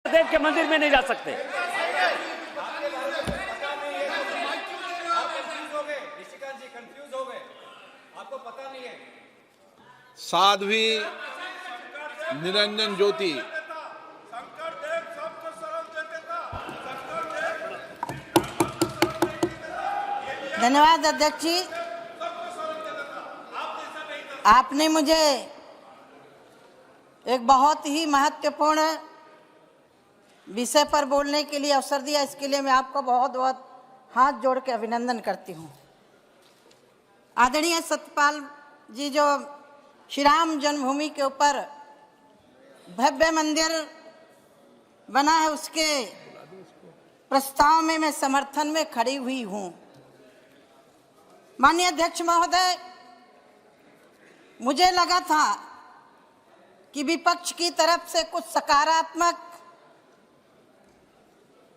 देव के मंदिर में नहीं जा सकते। आपको पता नहीं है। साध्वी निरंजन ज्योति। धन्यवाद अध्यक्ष जी, आपने मुझे एक बहुत ही महत्वपूर्ण विषय पर बोलने के लिए अवसर दिया। इसके लिए मैं आपको बहुत बहुत हाथ जोड़ के अभिनंदन करती हूँ। आदरणीय सत्यपाल जी, जो श्री राम जन्मभूमि के ऊपर भव्य मंदिर बना है, उसके प्रस्ताव में मैं समर्थन में खड़ी हुई हूँ। माननीय अध्यक्ष महोदय, मुझे लगा था कि विपक्ष की तरफ से कुछ सकारात्मक,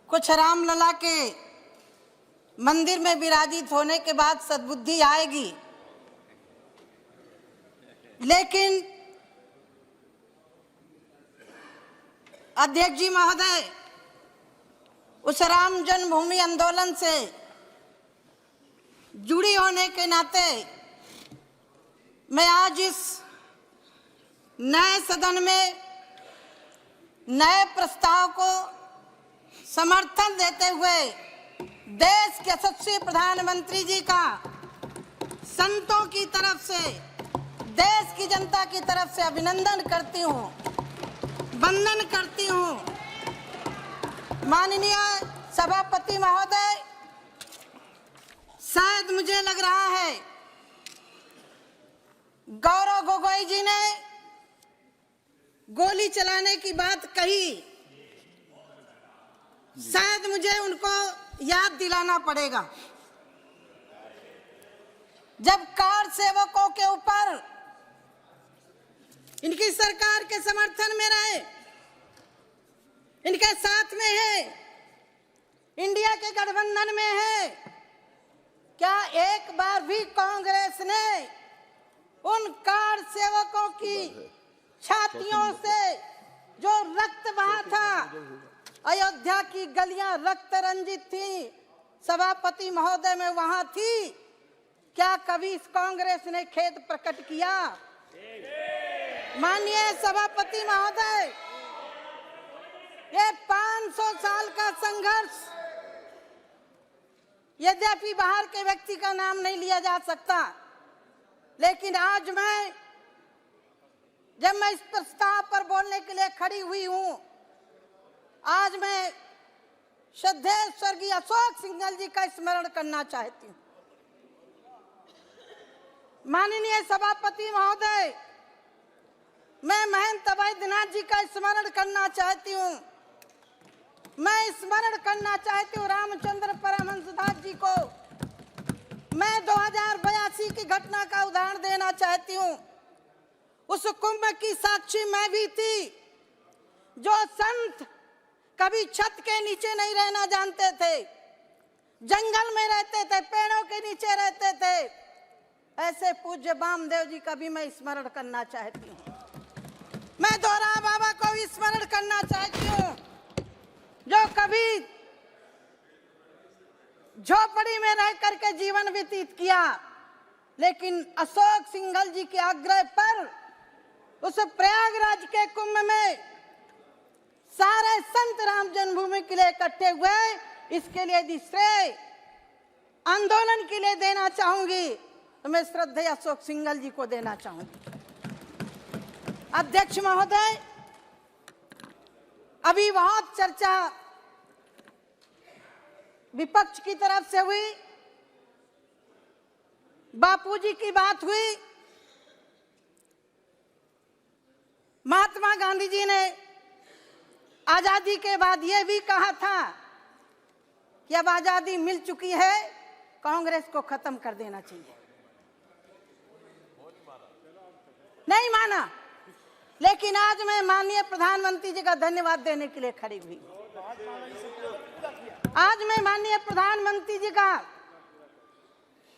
कुछ रामलला के मंदिर में विराजित होने के बाद सद्बुद्धि आएगी, लेकिन अध्यक्ष जी महोदय, उस राम जन्मभूमि आंदोलन से जुड़ी होने के नाते मैं आज इस नए सदन में नए प्रस्ताव को समर्थन देते हुए देश के यशस्वी प्रधानमंत्री जी का संतों की तरफ से, देश की जनता की तरफ से अभिनंदन करती हूँ, वंदन करती हूँ। माननीय सभापति महोदय, शायद मुझे लग रहा है गौरव गोगोई जी ने गोली चलाने की बात कही, शायद मुझे उनको याद दिलाना पड़ेगा। जब कार सेवकों के ऊपर इनकी सरकार के समर्थन में रहे, इनके साथ में है, इंडिया के गठबंधन में है, क्या एक बार भी कांग्रेस ने उन कार सेवकों की छातियों से जो रक्त बहा था, अयोध्या की गलियां रक्त रंजित थी, सभापति महोदय में वहां थी, क्या कभी इस कांग्रेस ने खेद प्रकट किया? माननीय सभापति महोदय, ये 500 साल का संघर्ष, यद्यपि बाहर के व्यक्ति का नाम नहीं लिया जा सकता, लेकिन आज जब मैं इस प्रस्ताव पर बोलने के लिए खड़ी हुई हूं, आज मैं श्रद्धेय स्वर्गीय अशोक सिंघल जी का स्मरण करना चाहती हूं। माननीय सभापति महोदय, मैं महंत वैद्यनाथ जी का स्मरण करना चाहती हूं। मैं स्मरण करना चाहती हूँ रामचंद्र परमहंसदास जी को। मैं 2082 की घटना का उदाहरण देना चाहती हूँ। उस कुंभ की साक्षी मैं भी थी। जो संत कभी छत के नीचे नहीं रहना जानते थे, जंगल में रहते थे, पेड़ों के नीचे रहते थे, ऐसे पूज्य वामदेव जी का भी मैं स्मरण करना चाहती हूँ। मैं दोरा बाबा को भी स्मरण करना चाहती हूँ, जो कभी झोपड़ी में रह करके जीवन व्यतीत किया, लेकिन अशोक सिंघल जी के आग्रह पर उस प्रयागराज के कुंभ में सारे संत राम जन्मभूमि के लिए इकट्ठे हुए। इसके लिए यदि श्रेय आंदोलन के लिए देना चाहूंगी तो मैं श्रद्धेय अशोक सिंघल जी को देना चाहूंगी। अध्यक्ष महोदय, अभी बहुत चर्चा विपक्ष की तरफ से हुई, बापूजी की बात हुई। महात्मा गांधी जी ने आजादी के बाद यह भी कहा था कि अब आजादी मिल चुकी है, कांग्रेस को खत्म कर देना चाहिए। नहीं माना, लेकिन आज मैं माननीय प्रधानमंत्री जी का धन्यवाद देने के लिए खड़ी हुई। आज मैं माननीय प्रधानमंत्री जी का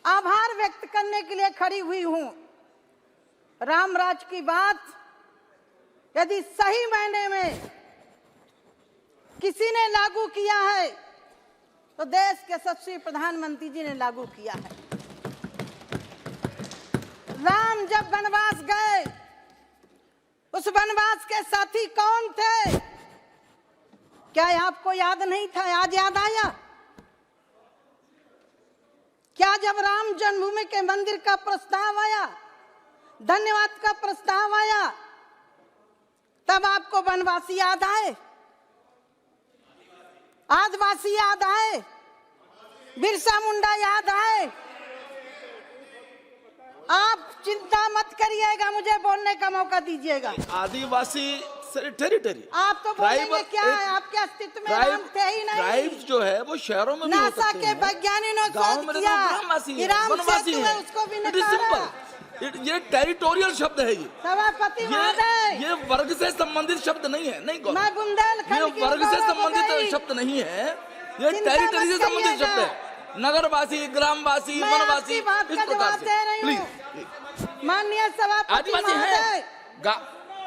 आभार व्यक्त करने के लिए खड़ी हुई हूं। रामराज की बात यदि सही मायने में किसी ने लागू किया है तो देश के यशस्वी प्रधानमंत्री जी ने लागू किया है। राम जब वनवास गए, उस वनवास के साथी कौन थे? क्या आपको याद नहीं था? आज याद आया? क्या जब राम जन्मभूमि के मंदिर का प्रस्ताव आया, धन्यवाद का प्रस्ताव आया, तब आपको वनवासी याद आए, आदिवासी याद आए, बिरसा मुंडा याद आए? आप चिंता मत करिएगा, मुझे बोलने का मौका दीजिएगा। आदिवासी टेरिटरी, आप तो बोलेंगे क्या है? आपके अस्तित्व में राम थे ही नहीं। ट्राइब्स जो है वो शहरों में भी हो सकते हैं। नासा के वैज्ञानिकों ने शोध किया कि राम सेतु है, उसको भी नकारा। ये टेरिटोरियल शब्द है। ये सभापति महोदय, ये वर्ग से संबंधित शब्द नहीं है। नहीं, मैं बुंदेलखंड ये वर्ग से संबंधित शब्द नहीं है, ये टेरिटरी से संबंधित शब्द है। नगरवासी, ग्रामवासी, वनवासी, इस प्रकार से। प्लीज, माननीय सभापति महोदय,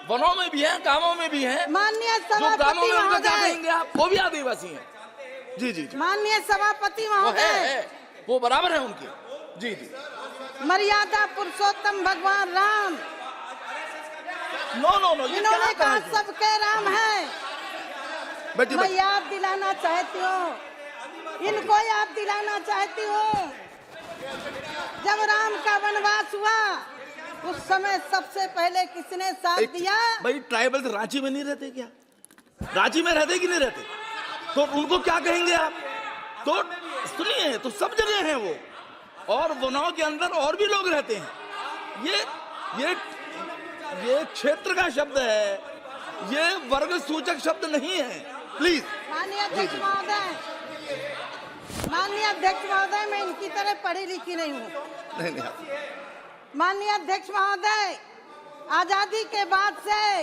वनों में भी है, गांवों में भी है। माननीय जो गांवों सभापति में उनका क्या महोदय, कहेंगे आप? वो भी आदिवासी हैं। जी जी, माननीय सभापति वो महोदय, वो बराबर है उनके। जी जी, मर्यादा पुरुषोत्तम भगवान राम, नो नो नो, इन्होंने कहा सबके राम है। बेटी मैं याद दिलाना चाहती हूँ, इनको याद दिलाना चाहती हूँ, जब राम का वनवास हुआ उस समय सबसे पहले किसने साथ दिया? भाई ट्राइबल रांची में नहीं रहते क्या? रांची में रहते कि नहीं रहते? तो उनको क्या कहेंगे आप? तो सुनिए, तो सब जगह हैं वो, और वनों के अंदर और भी लोग रहते हैं। ये क्षेत्र का शब्द है, ये वर्ग सूचक शब्द नहीं है। प्लीज। माननीय अध्यक्ष महोदय, माननीय अध्यक्ष महोदय, मैं इनकी तरह पढ़ी लिखी नहीं हूँ। नहीं, माननीय अध्यक्ष महोदय, आजादी के बाद से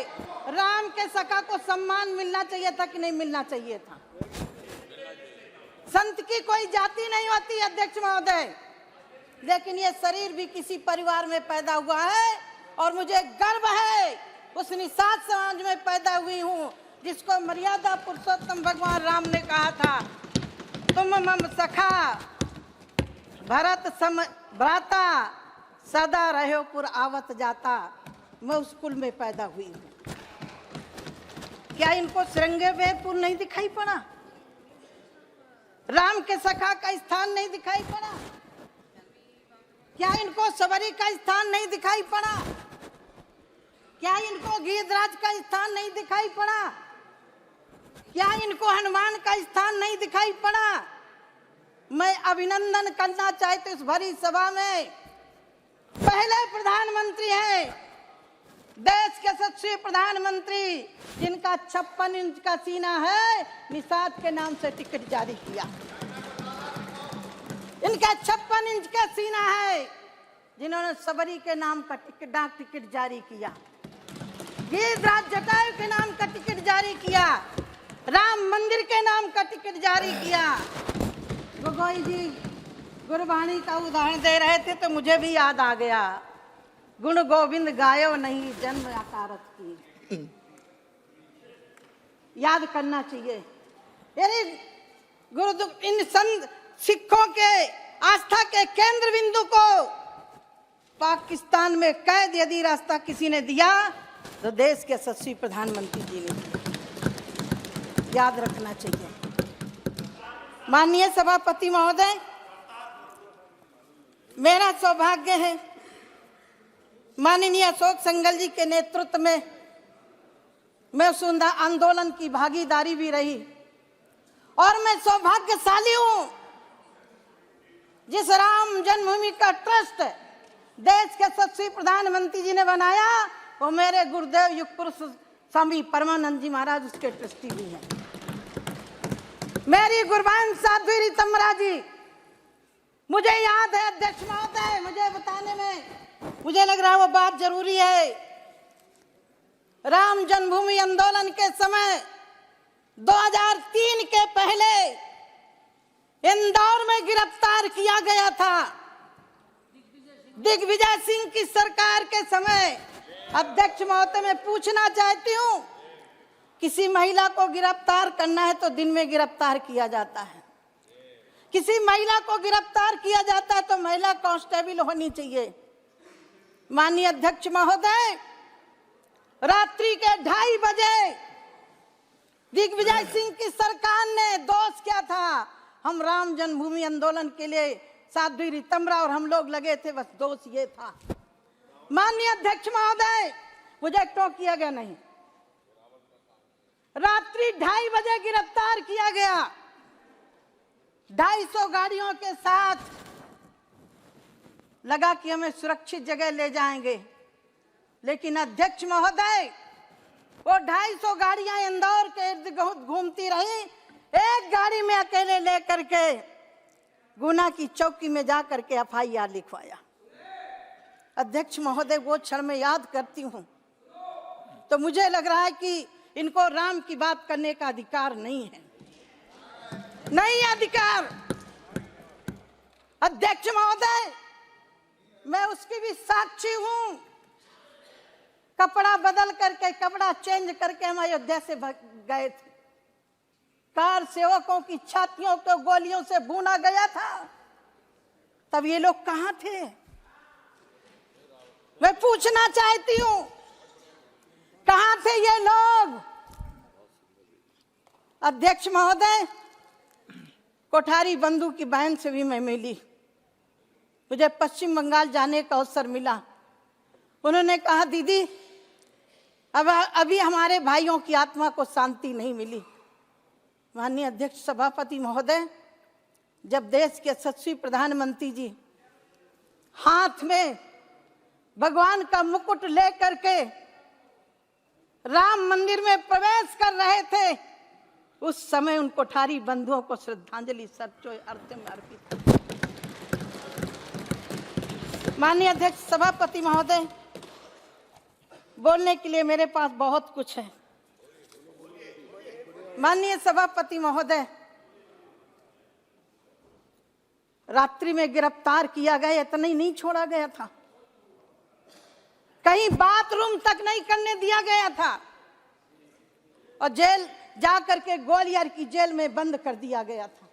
राम के सखा को सम्मान मिलना चाहिए था कि नहीं मिलना चाहिए था? संत की कोई जाति नहीं होती अध्यक्ष महोदय, लेकिन ये शरीर भी किसी परिवार में पैदा हुआ है, और मुझे गर्व है उस निषाद समाज में पैदा हुई हूँ जिसको मर्यादा पुरुषोत्तम भगवान राम ने कहा था, तुम मम सखा भरत सम भ्राता, सदा रहो पुर आवत जाता। मैं उस कुल में पैदा हुई हूँ। क्या इनको श्रृंगेरपुर नहीं दिखाई पड़ा? राम के सखा का स्थान नहीं दिखाई पड़ा? क्या इनको सबरी का स्थान नहीं दिखाई पड़ा? क्या इनको गिरिराज का स्थान नहीं दिखाई पड़ा? क्या इनको हनुमान का स्थान नहीं दिखाई पड़ा? मैं अभिनंदन करना चाहती हूँ इस भरी सभा में, पहले प्रधानमंत्री हैं, देश के यशस्वी प्रधानमंत्री, जिनका 56 इंच का सीना है, निषाद के नाम से टिकट जारी किया। इनका 56 इंच का सीना है, जिन्होंने सबरी के नाम का टिकट, डाक टिकट जारी किया, गिरिराज जटायु के नाम का टिकट जारी किया, राम मंदिर के नाम का टिकट जारी किया। गोगोई जी गुरबाणी का उदाहरण दे रहे थे तो मुझे भी याद आ गया, गुण गोविंद गायो नहीं जन्म आकारत की। याद करना चाहिए। यानी गुरु इन संत सिखों के आस्था के केंद्र बिंदु को पाकिस्तान में कैद यदि रास्ता किसी ने दिया तो देश के यशस्वी प्रधानमंत्री जी ने दिया। याद रखना चाहिए। माननीय सभापति महोदय, मेरा सौभाग्य है माननीय अशोक संगल जी के नेतृत्व में मैं उस आंदोलन की भागीदारी भी रही, और मैं सौभाग्यशाली हूं जिस राम जन्मभूमि का ट्रस्ट देश के यशस्वी प्रधानमंत्री जी ने बनाया, वो मेरे गुरुदेव युग पुरुष स्वामी परमानंद जी महाराज उसके ट्रस्टी भी हैं। मेरी गुरबान साध्वी रीतमरा जी, मुझे याद है अध्यक्ष महोदय, मुझे बताने में मुझे लग रहा है वो बात जरूरी है। राम जन्मभूमि आंदोलन के समय 2003 के पहले इंदौर में गिरफ्तार किया गया था। दिग्विजय सिंह की सरकार के समय अध्यक्ष महोदय मैं पूछना चाहती हूं किसी महिला को गिरफ्तार करना है तो दिन में गिरफ्तार किया जाता है, किसी महिला को गिरफ्तार किया जाता है तो महिला कांस्टेबल होनी चाहिए। माननीय अध्यक्ष महोदय, रात्रि के 2:30 बजे दिग्विजय सिंह की सरकार ने दोष क्या था, हम राम जन्मभूमि आंदोलन के लिए साध्वी रितंबरा और हम लोग लगे थे, बस दोष ये था। माननीय अध्यक्ष महोदय, मुझे टोकिया गया नहीं, रात्रि 2:30 बजे गिरफ्तार किया गया 250 गाड़ियों के साथ, लगा कि हमें सुरक्षित जगह ले जाएंगे। लेकिन अध्यक्ष महोदय, वो 250 गाड़ियां इंदौर के इर्द गिर्द घूमती रही, एक गाड़ी में अकेले लेकर के गुना की चौकी में जाकर के FIR लिखवाया। अध्यक्ष महोदय, वो क्षण में याद करती हूं तो मुझे लग रहा है कि इनको राम की बात करने का अधिकार नहीं है, नहीं अधिकार। अध्यक्ष महोदय, मैं उसकी भी साक्षी हूं, कपड़ा बदल करके, कपड़ा चेंज करके हम अयोध्या से गए थे, कार सेवकों की छातियों को गोलियों से भूना गया था, तब ये लोग कहां थे? मैं पूछना चाहती हूं, कहां थे ये लोग? अध्यक्ष महोदय, कोठारी बंधु की बहन से भी मैं मिली, मुझे पश्चिम बंगाल जाने का अवसर मिला। उन्होंने कहा, दीदी अब अभी हमारे भाइयों की आत्मा को शांति नहीं मिली। माननीय अध्यक्ष सभापति महोदय, जब देश के यशस्वी प्रधानमंत्री जी हाथ में भगवान का मुकुट लेकर के राम मंदिर में प्रवेश कर रहे थे, उस समय उन कोठारी बंधुओं को श्रद्धांजलि सर्वोच्च अर्थ में अर्पित। माननीय अध्यक्ष सभापति महोदय, बोलने के लिए मेरे पास बहुत कुछ है। माननीय सभापति महोदय, रात्रि में गिरफ्तार किया गया, इतना ही नहीं छोड़ा गया था, कहीं बाथरूम तक नहीं करने दिया गया था और जेल जाकर के ग्वालियर की जेल में बंद कर दिया गया था।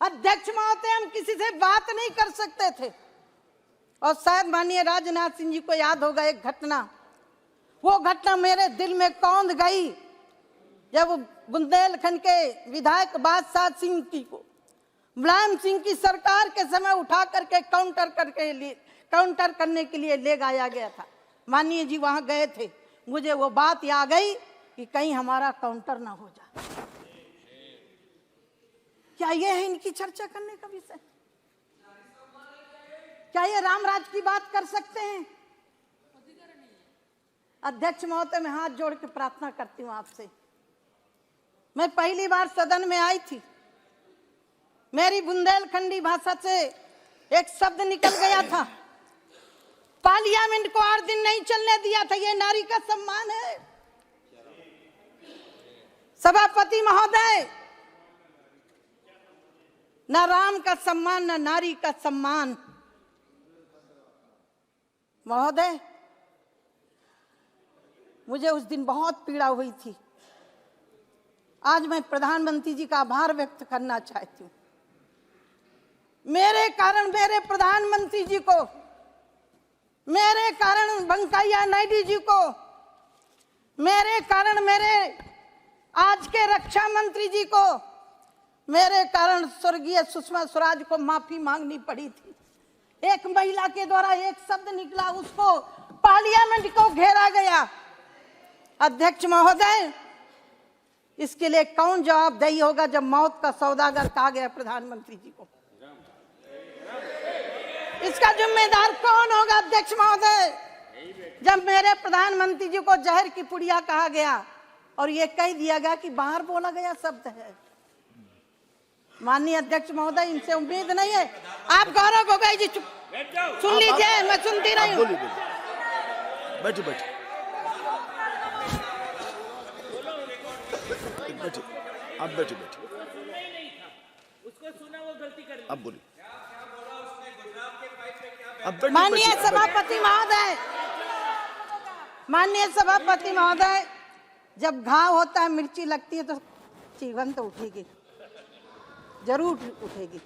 अध्यक्ष महोदय, हम किसी से बात नहीं कर सकते थे और शायद माननीय राजनाथ सिंह जी को याद होगा एक घटना, वो घटना मेरे दिल में कौंध गई जब बुंदेलखंड के विधायक बादशाह सिंह जी को मुलायम सिंह की सरकार के समय उठा करके काउंटर करने के लिए ले जाया गया था। माननीय जी वहां गए थे, मुझे वो बात याद गई कि कहीं हमारा काउंटर ना हो जाए। क्या ये है इनकी चर्चा करने का विषय? क्या ये रामराज की बात कर सकते हैं? अध्यक्ष महोदय, मैं हाथ जोड़ के प्रार्थना करती हूं आपसे। मैं पहली बार सदन में आई थी, मेरी बुंदेलखंडी भाषा से एक शब्द निकल गया था, पार्लियामेंट को 8 दिन नहीं चलने दिया था। ये नारी का सम्मान है। सभापति महोदय, न राम का सम्मान न नारी का सम्मान। महोदय, मुझे उस दिन बहुत पीड़ा हुई थी। आज मैं प्रधानमंत्री जी का आभार व्यक्त करना चाहती हूं। मेरे कारण मेरे प्रधानमंत्री जी को, मेरे कारण वेंकैया नायडू जी को, मेरे कारण मेरे आज के रक्षा मंत्री जी को, मेरे कारण स्वर्गीय सुषमा स्वराज को माफी मांगनी पड़ी थी। एक महिला के द्वारा एक शब्द निकला, उसको पार्लियामेंट को घेरा गया। अध्यक्ष महोदय, इसके लिए कौन जवाबदेही होगा जब मौत का सौदागर कहा गया प्रधानमंत्री जी को? इसका जिम्मेदार कौन होगा अध्यक्ष महोदय? जब मेरे प्रधानमंत्री जी को जहर की पुड़िया कहा गया और ये कह दिया गया कि बाहर बोला गया शब्द है। माननीय अध्यक्ष महोदय, इनसे उम्मीद नहीं है। आप गौरव गोगोई जी सुन लीजिए, मैं सुनती रही हूँ। बैठो बैठो आप बैठो बैठो, उसको सुना, वो गलती कर दी। अब बोलिए। माननीय सभापति महोदय, माननीय सभापति महोदय, जब घाव होता है, मिर्ची लगती है तो जीवन तो उठेगी, जरूर उठेगी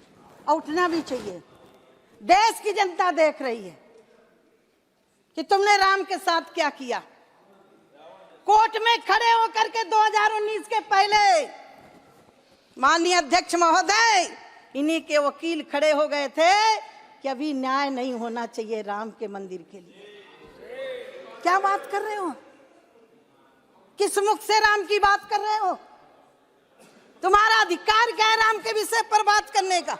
और उठना भी चाहिए। देश की जनता देख रही है कि तुमने राम के साथ क्या किया। कोर्ट में खड़े होकर के 2019 के पहले माननीय अध्यक्ष महोदय, इन्हीं के वकील खड़े हो गए थे कि अभी न्याय नहीं होना चाहिए राम के मंदिर के लिए। क्या बात कर रहे हो? किस मुख से राम की बात कर रहे हो? तुम्हारा अधिकार क्या है राम के विषय पर बात करने का?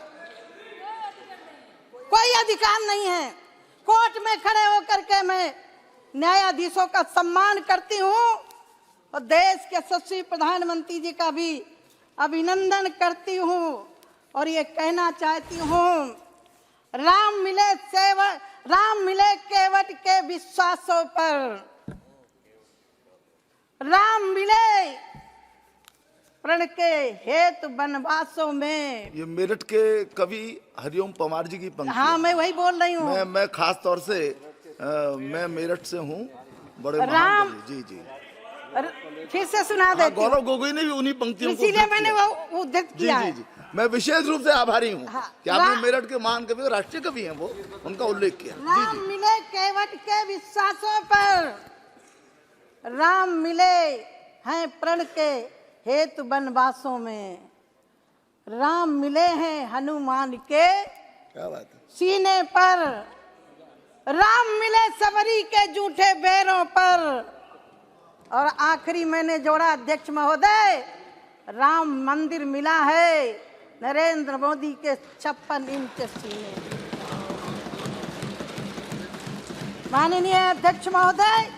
कोई अधिकार नहीं है। कोर्ट में खड़े होकर के मैं न्यायाधीशों का सम्मान करती हूँ और देश के यशस्वी प्रधानमंत्री जी का भी अभिनंदन करती हूँ और ये कहना चाहती हूँ, राम मिले केवट के विश्वासों पर, राम मिले प्रण के हेतु वनवासों में। ये मेरठ के कवि हरिओम पवार जी की पंक्ति। हाँ, मैं वही बोल रही हूँ। मैं खास तौर से मैं मेरठ से हूँ, बड़े राम जी जी फिर से सुना देती हूँ। गौरव गोगोई ने भी उन्हीं पंक्तियों को इसीलिए मैंने वो उद्धृत किया है। जी। मैं विशेष रूप से आभारी हूँ हाँ, कि आपने मेरठ के महान कवि, राष्ट्रीय कवि हैं वो, उनका उल्लेख किया। राम मिले केवट के विश्वासों पर, राम मिले हैं प्रण के हेतु वनवासों में, राम मिले हैं हनुमान के क्या बात है सीने पर, राम मिले सबरी के जूठे बैरों पर। और आखिरी मैंने जोड़ा अध्यक्ष महोदय, राम मंदिर मिला है नरेंद्र मोदी के 56 इंच सीने। माननीय अध्यक्ष महोदय,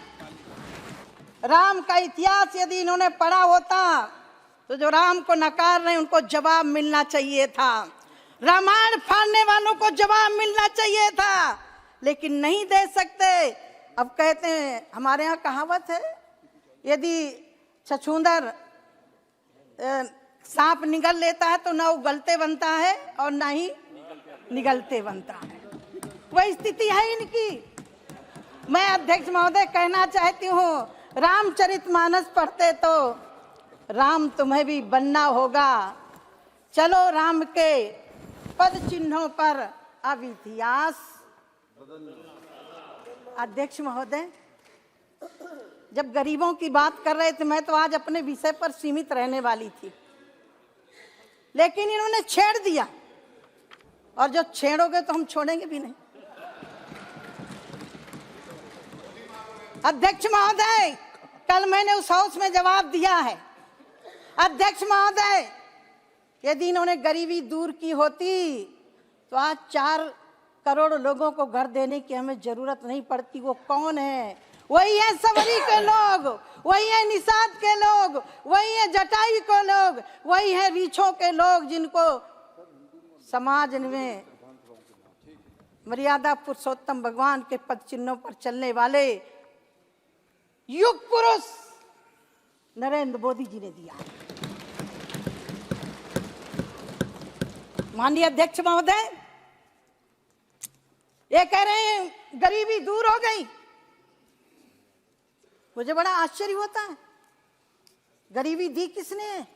राम का इतिहास यदि इन्होंने पढ़ा होता तो जो राम को नकार रहे उनको जवाब मिलना चाहिए था। रामायण फाड़ने वालों को जवाब मिलना चाहिए था, लेकिन नहीं दे सकते। अब कहते हैं, हमारे यहाँ कहावत है, यदि छछूंदर सांप निगल लेता है तो ना उगलते बनता है और ना ही निगलते बनता है। वही स्थिति है इनकी। मैं अध्यक्ष महोदय कहना चाहती हूँ, रामचरितमानस पढ़ते तो राम तुम्हें भी बनना होगा। चलो राम के पद चिन्हों पर अब इतिहास। अध्यक्ष महोदय, जब गरीबों की बात कर रहे थे, मैं तो आज अपने विषय पर सीमित रहने वाली थी, लेकिन इन्होंने छेड़ दिया, और जो छेड़ोगे तो हम छोड़ेंगे भी नहीं। अध्यक्ष महोदय, कल मैंने उस हाउस में जवाब दिया है। अध्यक्ष महोदय, यदि इन्होंने गरीबी दूर की होती तो आज 4 करोड़ लोगों को घर देने की हमें जरूरत नहीं पड़ती। वो कौन है? वही है सवरी के लोग, वही है निषाद के लोग, वही है जटाई के लोग, वही है रीछों के लोग, जिनको समाज में मर्यादा पुरुषोत्तम भगवान के पद चिन्हों पर चलने वाले युग पुरुष नरेंद्र मोदी जी ने दिया। माननीय अध्यक्ष महोदय, ये कह रहे हैं गरीबी दूर हो गई। मुझे बड़ा आश्चर्य होता है, गरीबी दी किसने है?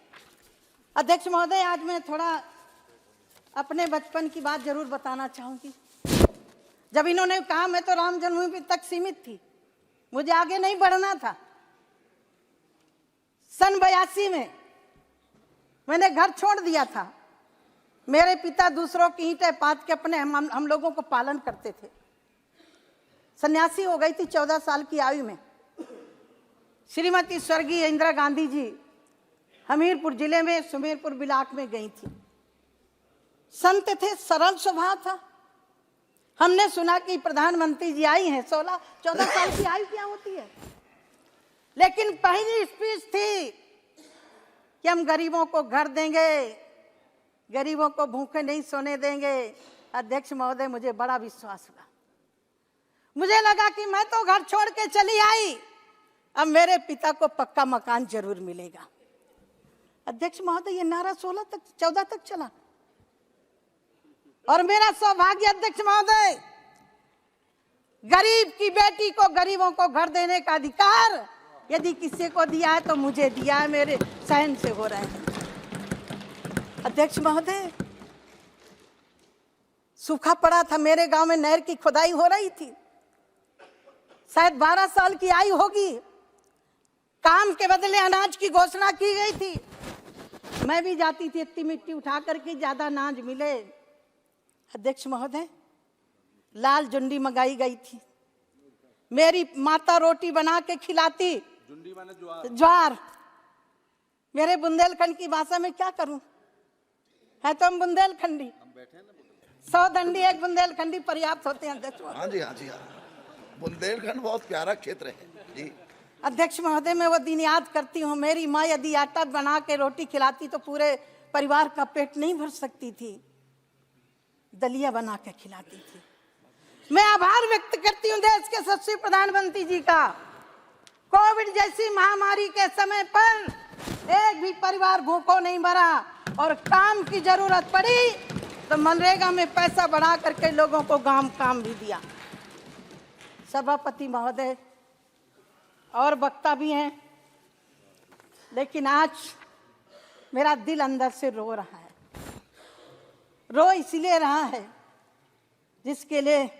अध्यक्ष महोदय, आज मैं थोड़ा अपने बचपन की बात जरूर बताना चाहूंगी। जब इन्होंने कहा, मैं तो राम जन्मभूमि तक सीमित थी, मुझे आगे नहीं बढ़ना था। सन 82 में मैंने घर छोड़ दिया था। मेरे पिता दूसरों की ईंटें पाथ के अपने हम लोगों को पालन करते थे। सन्यासी हो गई थी 14 साल की आयु में। श्रीमती स्वर्गीय इंदिरा गांधी जी हमीरपुर जिले में सुमेरपुर ब्लॉक में गई थी। संत थे, सरल स्वभाव था। हमने सुना कि प्रधानमंत्री जी आई हैं। 14 साल की आयु क्या होती है? लेकिन पहली स्पीच थी कि हम गरीबों को घर देंगे, गरीबों को भूखे नहीं सोने देंगे। अध्यक्ष महोदय, मुझे बड़ा विश्वास हुआ। मुझे लगा कि मैं तो घर छोड़ के चली आई, अब मेरे पिता को पक्का मकान जरूर मिलेगा। अध्यक्ष महोदय, ये नारा 14 तक चला। और मेरा सौभाग्य अध्यक्ष महोदय, गरीब की बेटी को, गरीबों को घर देने का अधिकार यदि किसी को दिया है तो मुझे दिया है, मेरे सहन से हो रहे हैं। अध्यक्ष महोदय, सूखा पड़ा था, मेरे गांव में नहर की खुदाई हो रही थी, शायद 12 साल की आयु होगी, काम के बदले अनाज की घोषणा की गई थी। मैं भी जाती थी इतनी मिट्टी उठा करके, ज्यादा अनाज मिले। अध्यक्ष महोदय, लाल जुंडी मंगाई गई थी, मेरी माता रोटी बना के खिलाती, जुंडी माने ज्वार। मेरे बुंदेलखंड की भाषा में क्या करूं, है तो हम बुंदेलखंडी, 100 दंडी एक बुंदेलखंडी पर्याप्त होते हैं। अध्यक्ष, हाँ जी, हाँ जी, हाँ। बुंदेलखंड बहुत प्यारा क्षेत्र है जी। अध्यक्ष महोदय, मैं वो दिन याद करती हूँ, मेरी माँ यदि आटा बना के रोटी खिलाती तो पूरे परिवार का पेट नहीं भर सकती थी, दलिया बना के खिलाती थी। मैं आभार व्यक्त करती हूँ देश के यशस्वी प्रधानमंत्री जी का। कोविड जैसी महामारी के समय पर एक भी परिवार भूखों नहीं मरा, और काम की जरूरत पड़ी तो मनरेगा में पैसा बढ़ा करके लोगों को काम भी दिया। सभापति महोदय, और वक्ता भी हैं, लेकिन आज मेरा दिल अंदर से रो रहा है। रो इसलिए रहा है जिसके लिए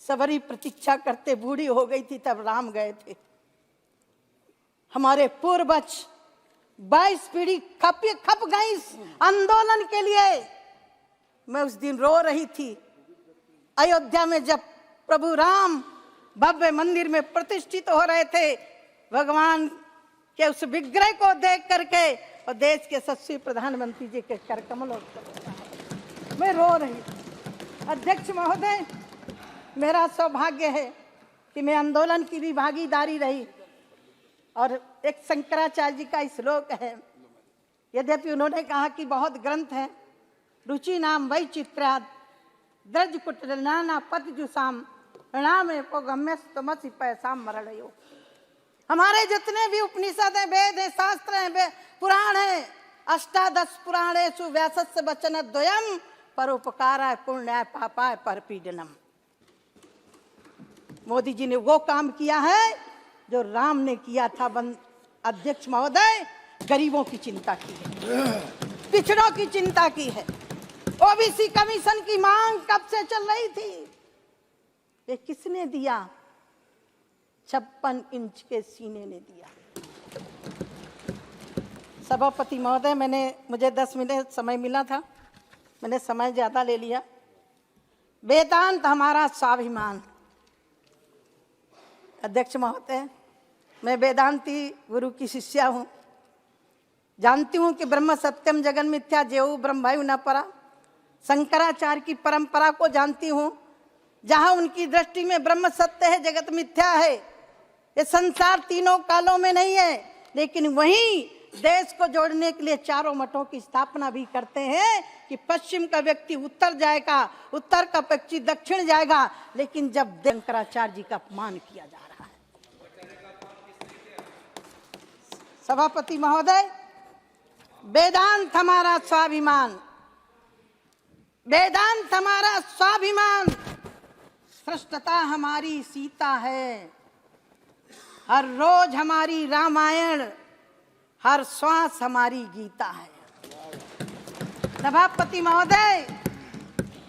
सबरी प्रतीक्षा करते बूढ़ी हो गई थी तब राम गए थे। हमारे पूर्वज 22 पीढ़ी खप गई इस आंदोलन के लिए। मैं उस दिन रो रही थी अयोध्या में, जब प्रभु राम भव्य मंदिर में प्रतिष्ठित हो रहे थे, भगवान के उस विग्रह को देख करके, और देश के यशस्वी प्रधानमंत्री जी के कर कमलों मैं रो रही थी। अध्यक्ष महोदय, मेरा सौभाग्य है कि मैं आंदोलन की भी भागीदारी रही, और एक शंकराचार्य जी का श्लोक है, यद्यपि उन्होंने कहा कि बहुत ग्रंथ हैं, रुचि नाम वैचित्र्याद द्रज कुटनाना पतिजुषाम प्रणामे पोगम्यस्तमसि पैसाम मरणयो। हमारे जितने भी उपनिषद हैं, वेद हैं, शास्त्र हैं, पुराण हैं, अष्टादश पुराणेषु व्यासस्य वचन द्वयम परोपकाराय पुण्याय पापाय परपीडनम। मोदी जी ने वो काम किया है जो राम ने किया था। अध्यक्ष महोदय, गरीबों की चिंता की है, पिछड़ों की चिंता की है। ओबीसी कमीशन की मांग कब से चल रही थी, ये किसने दिया? 56 इंच के सीने ने दिया। सभापति महोदय, मुझे 10 मिनट समय मिला था, मैंने समय ज्यादा ले लिया। वेदांत हमारा स्वाभिमान। अध्यक्ष महोदय, मैं वेदांती गुरु की शिष्या हूँ, जानती हूँ कि ब्रह्म सत्यम जगन मिथ्या जेऊ ब्रह्मयु न परा। शंकराचार्य की परंपरा को जानती हूँ, जहाँ उनकी दृष्टि में ब्रह्म सत्य है, जगत मिथ्या है। ये संसार तीनों कालों में नहीं है, लेकिन वहीं देश को जोड़ने के लिए चारों मठों की स्थापना भी करते हैं कि पश्चिम का व्यक्ति उत्तर जाएगा, उत्तर का व्यक्ति दक्षिण जाएगा। लेकिन जब शंकराचार्य जी का अपमान किया जा रहा है। सभापति महोदय, वेदांत हमारा स्वाभिमान, वेदांत हमारा स्वाभिमान, श्रेष्ठता हमारी सीता है, हर रोज हमारी रामायण, हर श्वास हमारी गीता है। सभापति महोदय,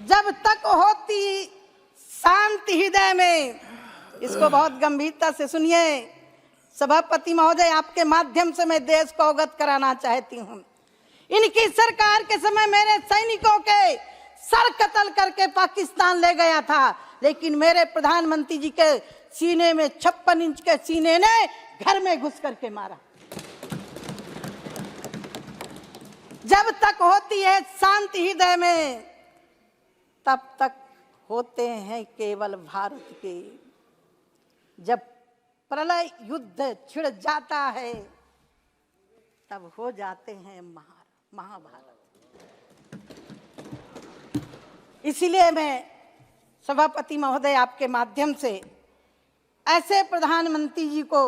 जब तक होती शांति हृदय में, इसको बहुत गंभीरता से सुनिए। सभापति महोदय, आपके माध्यम से मैं देश को अवगत कराना चाहती हूँ। इनकी सरकार के समय मेरे सैनिकों के सर कत्ल करके पाकिस्तान ले गया था, लेकिन मेरे प्रधानमंत्री जी के सीने में 56 इंच के सीने ने घर में घुस करके मारा। जब तक होती है शांति हृदय में, तब तक होते हैं केवल भारत के। जब प्रलय युद्ध छिड़ जाता है, तब हो जाते हैं महाभारत। इसीलिए मैं सभापति महोदय, आपके माध्यम से ऐसे प्रधानमंत्री जी को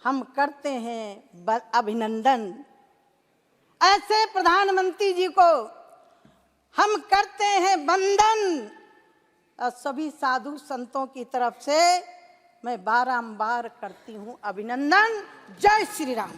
हम करते हैं अभिनंदन। ऐसे प्रधानमंत्री जी को हम करते हैं वंदन। और सभी साधु संतों की तरफ से मैं बारंबार करती हूँ अभिनंदन। जय श्री राम।